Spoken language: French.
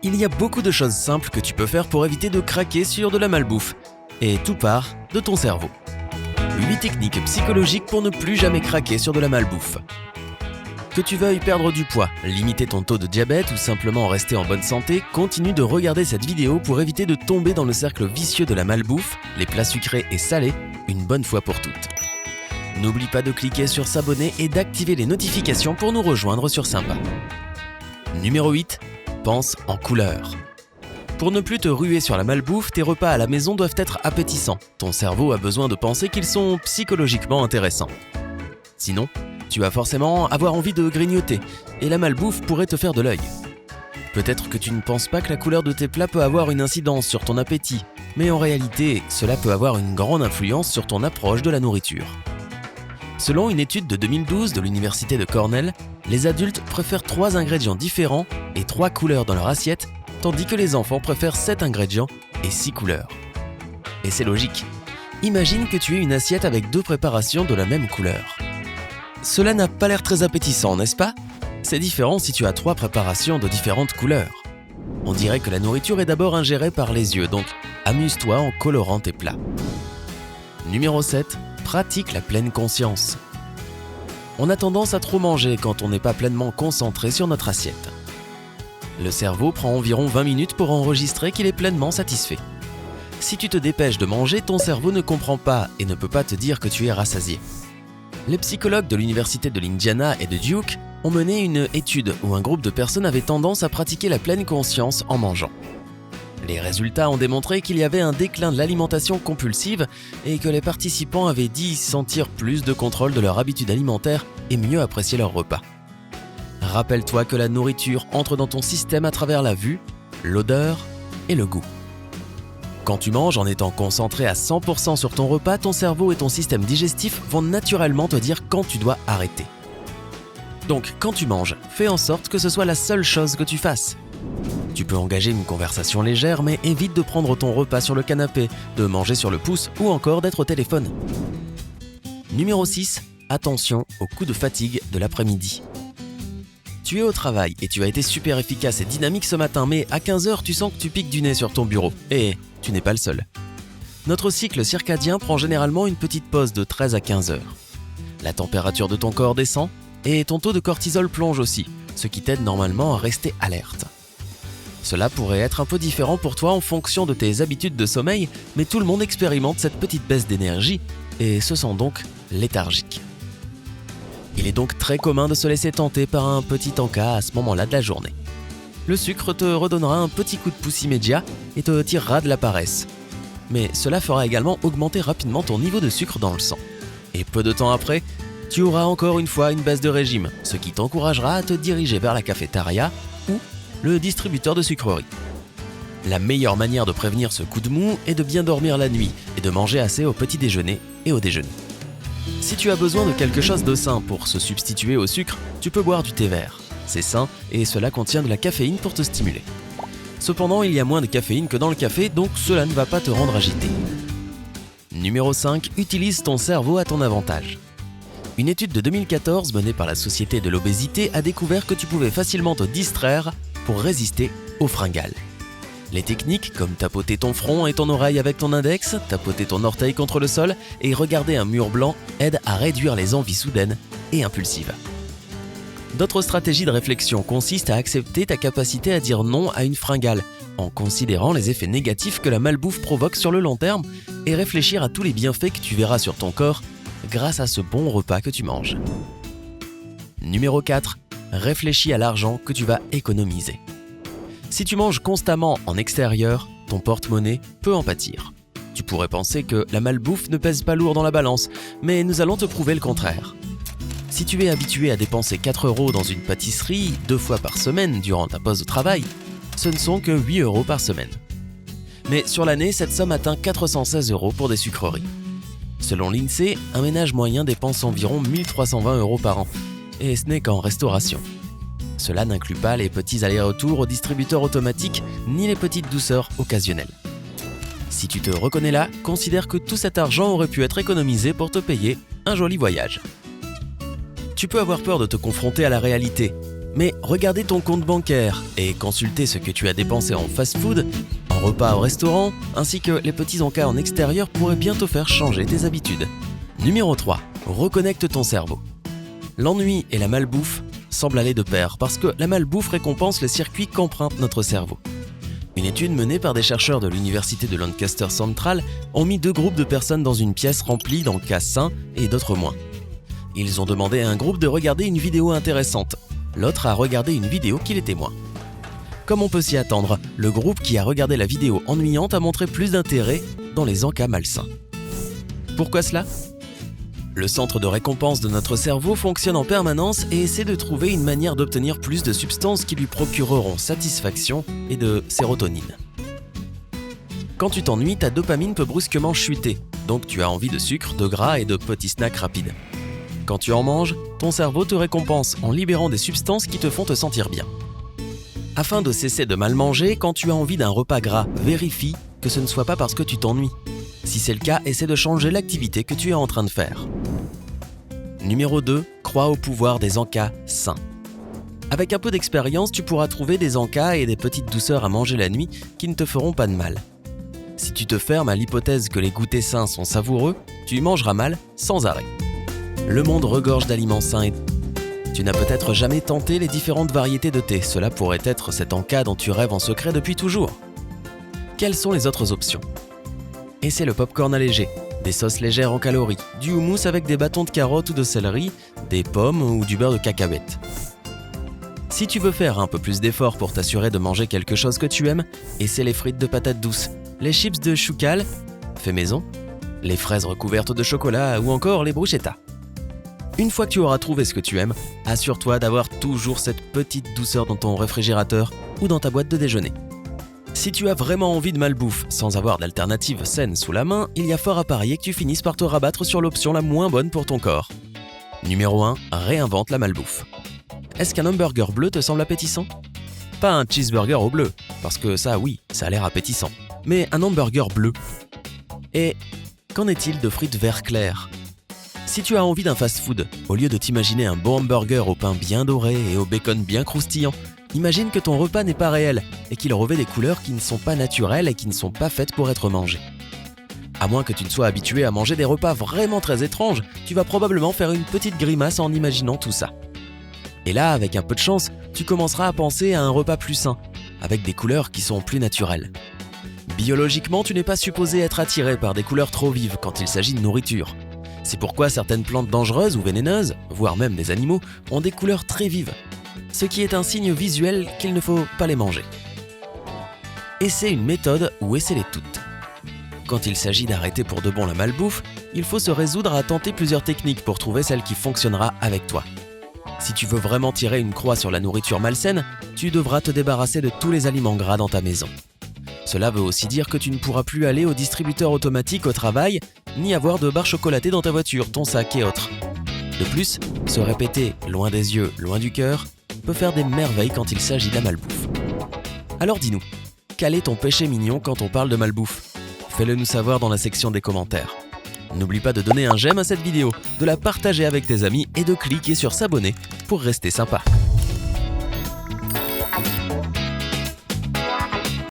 il y a beaucoup de choses simples que tu peux faire pour éviter de craquer sur de la malbouffe. Et tout part de ton cerveau. 8 techniques psychologiques pour ne plus jamais craquer sur de la malbouffe. Que tu veuilles perdre du poids, limiter ton taux de diabète ou simplement rester en bonne santé, continue de regarder cette vidéo pour éviter de tomber dans le cercle vicieux de la malbouffe, les plats sucrés et salés, une bonne fois pour toutes. N'oublie pas de cliquer sur s'abonner et d'activer les notifications pour nous rejoindre sur Sympa. Numéro 8. Pense en couleur. Pour ne plus te ruer sur la malbouffe, tes repas à la maison doivent être appétissants. Ton cerveau a besoin de penser qu'ils sont psychologiquement intéressants. Sinon, tu vas forcément avoir envie de grignoter, et la malbouffe pourrait te faire de l'œil. Peut-être que tu ne penses pas que la couleur de tes plats peut avoir une incidence sur ton appétit, mais en réalité, cela peut avoir une grande influence sur ton approche de la nourriture. Selon une étude de 2012 de l'université de Cornell, les adultes préfèrent 3 ingrédients différents et 3 couleurs dans leur assiette, tandis que les enfants préfèrent 7 ingrédients et 6 couleurs. Et c'est logique. Imagine que tu aies une assiette avec 2 préparations de la même couleur. Cela n'a pas l'air très appétissant, n'est-ce pas? C'est différent si tu as 3 préparations de différentes couleurs. On dirait que la nourriture est d'abord ingérée par les yeux, donc amuse-toi en colorant tes plats. Numéro 7. Pratique la pleine conscience. On a tendance à trop manger quand on n'est pas pleinement concentré sur notre assiette. Le cerveau prend environ 20 minutes pour enregistrer qu'il est pleinement satisfait. Si tu te dépêches de manger, ton cerveau ne comprend pas et ne peut pas te dire que tu es rassasié. Les psychologues de l'université de l'Indiana et de Duke ont mené une étude où un groupe de personnes avait tendance à pratiquer la pleine conscience en mangeant. Les résultats ont démontré qu'il y avait un déclin de l'alimentation compulsive et que les participants avaient dit sentir plus de contrôle de leur habitude alimentaire et mieux apprécier leur repas. Rappelle-toi que la nourriture entre dans ton système à travers la vue, l'odeur et le goût. Quand tu manges en étant concentré à 100% sur ton repas, ton cerveau et ton système digestif vont naturellement te dire quand tu dois arrêter. Donc, quand tu manges, fais en sorte que ce soit la seule chose que tu fasses. Tu peux engager une conversation légère, mais évite de prendre ton repas sur le canapé, de manger sur le pouce ou encore d'être au téléphone. Numéro 6. Attention aux coups de fatigue de l'après-midi. Tu es au travail et tu as été super efficace et dynamique ce matin, mais à 15h, tu sens que tu piques du nez sur ton bureau. Et tu n'es pas le seul. Notre cycle circadien prend généralement une petite pause de 13 à 15 heures. La température de ton corps descend et ton taux de cortisol plonge aussi, ce qui t'aide normalement à rester alerte. Cela pourrait être un peu différent pour toi en fonction de tes habitudes de sommeil, mais tout le monde expérimente cette petite baisse d'énergie et se sent donc léthargique. Il est donc très commun de se laisser tenter par un petit encas à ce moment-là de la journée. Le sucre te redonnera un petit coup de pouce immédiat et te tirera de la paresse. Mais cela fera également augmenter rapidement ton niveau de sucre dans le sang. Et peu de temps après, tu auras encore une fois une baisse de régime, ce qui t'encouragera à te diriger vers la cafétéria ou le distributeur de sucreries. La meilleure manière de prévenir ce coup de mou est de bien dormir la nuit et de manger assez au petit déjeuner et au déjeuner. Si tu as besoin de quelque chose de sain pour se substituer au sucre, tu peux boire du thé vert. C'est sain et cela contient de la caféine pour te stimuler. Cependant, il y a moins de caféine que dans le café, donc cela ne va pas te rendre agité. Numéro 5. Utilise ton cerveau à ton avantage. Une étude de 2014 menée par la Société de l'obésité a découvert que tu pouvais facilement te distraire pour résister aux fringales. Les techniques comme tapoter ton front et ton oreille avec ton index, tapoter ton orteil contre le sol et regarder un mur blanc aident à réduire les envies soudaines et impulsives. D'autres stratégies de réflexion consistent à accepter ta capacité à dire non à une fringale, en considérant les effets négatifs que la malbouffe provoque sur le long terme et réfléchir à tous les bienfaits que tu verras sur ton corps grâce à ce bon repas que tu manges. Numéro 4. Réfléchis à l'argent que tu vas économiser. Si tu manges constamment en extérieur, ton porte-monnaie peut en pâtir. Tu pourrais penser que la malbouffe ne pèse pas lourd dans la balance, mais nous allons te prouver le contraire. Si tu es habitué à dépenser 4 € dans une pâtisserie 2 fois par semaine durant ta pause de travail, ce ne sont que 8 € par semaine. Mais sur l'année, cette somme atteint 416 € pour des sucreries. Selon l'INSEE, un ménage moyen dépense environ 1320 € par an, et ce n'est qu'en restauration. Cela n'inclut pas les petits allers-retours au distributeur automatique ni les petites douceurs occasionnelles. Si tu te reconnais là, considère que tout cet argent aurait pu être économisé pour te payer un joli voyage. Tu peux avoir peur de te confronter à la réalité, Mais regarder ton compte bancaire et consulter ce que tu as dépensé en fast-food, en repas au restaurant, ainsi que les petits encas en extérieur pourraient bien te faire changer tes habitudes. Numéro 3. Reconnecte ton cerveau. L'ennui et la malbouffe semblent aller de pair parce que la malbouffe récompense les circuits qu'emprunte notre cerveau. Une étude menée par des chercheurs de l'université de Lancaster Central ont mis 2 groupes de personnes dans une pièce remplie d'encas sains et d'autres moins. Ils ont demandé à un groupe de regarder une vidéo intéressante, l'autre a regardé une vidéo qui l'était moins. Comme on peut s'y attendre, le groupe qui a regardé la vidéo ennuyante a montré plus d'intérêt dans les encas malsains. Pourquoi cela ? Le centre de récompense de notre cerveau fonctionne en permanence et essaie de trouver une manière d'obtenir plus de substances qui lui procureront satisfaction et de sérotonine. Quand tu t'ennuies, ta dopamine peut brusquement chuter, donc tu as envie de sucre, de gras et de petits snacks rapides. Quand tu en manges, ton cerveau te récompense en libérant des substances qui te font te sentir bien. Afin de cesser de mal manger, quand tu as envie d'un repas gras, vérifie que ce ne soit pas parce que tu t'ennuies. Si c'est le cas, essaie de changer l'activité que tu es en train de faire. Numéro 2. Crois au pouvoir des encas sains. Avec un peu d'expérience, tu pourras trouver des encas et des petites douceurs à manger la nuit qui ne te feront pas de mal. Si tu te fermes à l'hypothèse que les goûters sains sont savoureux, tu mangeras mal sans arrêt. Le monde regorge d'aliments sains et tu n'as peut-être jamais tenté les différentes variétés de thé. Cela pourrait être cet encas dont tu rêves en secret depuis toujours. Quelles sont les autres options ? Essaie le popcorn allégé, des sauces légères en calories, du houmous avec des bâtons de carottes ou de céleri, des pommes ou du beurre de cacahuète. Si tu veux faire un peu plus d'effort pour t'assurer de manger quelque chose que tu aimes, essaie les frites de patates douces, les chips de choucal, fait maison, les fraises recouvertes de chocolat ou encore les bruschettas. Une fois que tu auras trouvé ce que tu aimes, assure-toi d'avoir toujours cette petite douceur dans ton réfrigérateur ou dans ta boîte de déjeuner. Si tu as vraiment envie de malbouffe sans avoir d'alternative saine sous la main, il y a fort à parier que tu finisses par te rabattre sur l'option la moins bonne pour ton corps. Numéro 1. Réinvente la malbouffe. Est-ce qu'un hamburger bleu te semble appétissant ? Pas un cheeseburger au bleu, parce que ça oui, ça a l'air appétissant. Mais un hamburger bleu. Et qu'en est-il de frites vert clair ? Si tu as envie d'un fast-food, au lieu de t'imaginer un bon hamburger au pain bien doré et au bacon bien croustillant, imagine que ton repas n'est pas réel et qu'il revêt des couleurs qui ne sont pas naturelles et qui ne sont pas faites pour être mangées. À moins que tu ne sois habitué à manger des repas vraiment très étranges, tu vas probablement faire une petite grimace en imaginant tout ça. Et là, avec un peu de chance, tu commenceras à penser à un repas plus sain, avec des couleurs qui sont plus naturelles. Biologiquement, tu n'es pas supposé être attiré par des couleurs trop vives quand il s'agit de nourriture. C'est pourquoi certaines plantes dangereuses ou vénéneuses, voire même des animaux, ont des couleurs très vives, ce qui est un signe visuel qu'il ne faut pas les manger. Essaie une méthode ou essaie-les toutes. Quand il s'agit d'arrêter pour de bon la malbouffe, il faut se résoudre à tenter plusieurs techniques pour trouver celle qui fonctionnera avec toi. Si tu veux vraiment tirer une croix sur la nourriture malsaine, tu devras te débarrasser de tous les aliments gras dans ta maison. Cela veut aussi dire que tu ne pourras plus aller au distributeur automatique au travail, ni avoir de barres chocolatées dans ta voiture, ton sac et autres. De plus, se répéter « loin des yeux, loin du cœur » peut faire des merveilles quand il s'agit de la malbouffe. Alors dis-nous, quel est ton péché mignon quand on parle de malbouffe ? Fais-le nous savoir dans la section des commentaires. N'oublie pas de donner un j'aime à cette vidéo, de la partager avec tes amis et de cliquer sur s'abonner pour rester sympa.